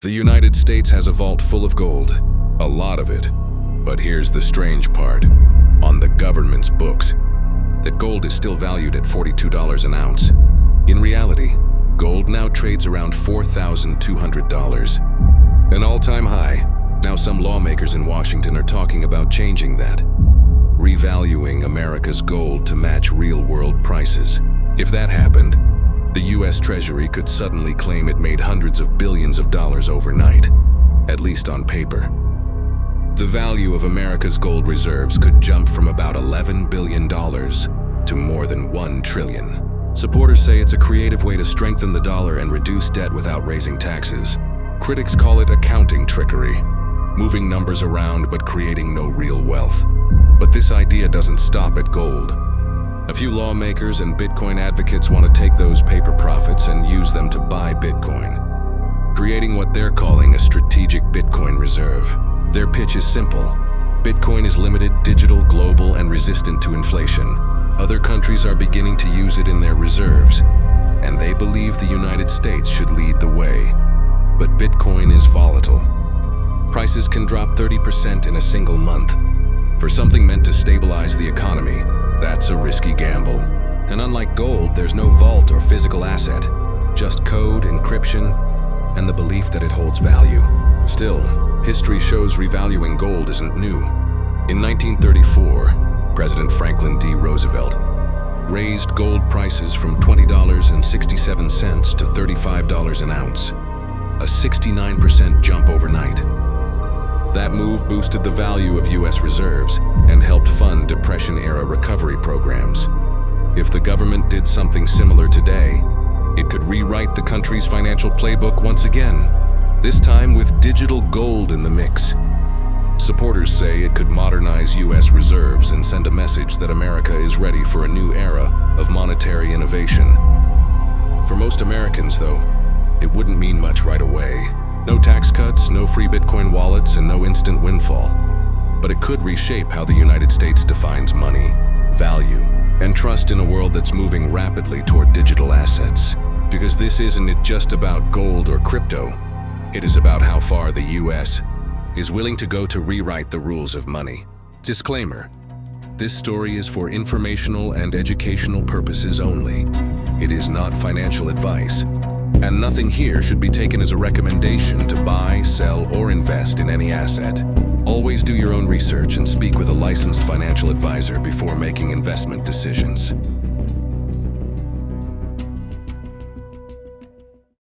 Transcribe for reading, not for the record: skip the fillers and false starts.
The United States has a vault full of gold, a lot of it. But here's the strange part. On the government's books, that gold is still valued at $42 an ounce. In reality, gold now trades around $4,200. An all-time high. Now some lawmakers in Washington are talking about changing that, revaluing America's gold to match real-world prices. If that happened, the U.S. Treasury could suddenly claim it made hundreds of billions of dollars overnight, at least on paper. The value of America's gold reserves could jump from about $11 billion to more than $1 trillion. Supporters say it's a creative way to strengthen the dollar and reduce debt without raising taxes. Critics call it accounting trickery, moving numbers around but creating no real wealth. But this idea doesn't stop at gold. A few lawmakers and Bitcoin advocates want to take those paper profits and use them to buy Bitcoin, creating what they're calling a strategic Bitcoin reserve. Their pitch is simple. Bitcoin is limited, digital, global, and resistant to inflation. Other countries are beginning to use it in their reserves, and they believe the United States should lead the way. But Bitcoin is volatile. Prices can drop 30% in a single month. For something meant to stabilize the economy, that's a risky gamble. And unlike gold, there's no vault or physical asset, just code, encryption, and the belief that it holds value. Still, history shows revaluing gold isn't new. In 1934, President Franklin D. Roosevelt raised gold prices from $20.67 to $35 an ounce, a 69% jump overnight. That move boosted the value of U.S. reserves and helped fund Depression-era recovery programs. If the government did something similar today, it could rewrite the country's financial playbook once again, this time with digital gold in the mix. Supporters say it could modernize U.S. reserves and send a message that America is ready for a new era of monetary innovation. For most Americans, though, it wouldn't mean much right away. No tax cuts, no free Bitcoin wallets, and no instant windfall. But it could reshape how the United States defines money, value, and trust in a world that's moving rapidly toward digital assets. Because this isn't just about gold or crypto. It is about how far the U.S. is willing to go to rewrite the rules of money. Disclaimer: this story is for informational and educational purposes only. It is not financial advice, and nothing here should be taken as a recommendation to buy, sell, or invest in any asset. Always do your own research and speak with a licensed financial advisor before making investment decisions.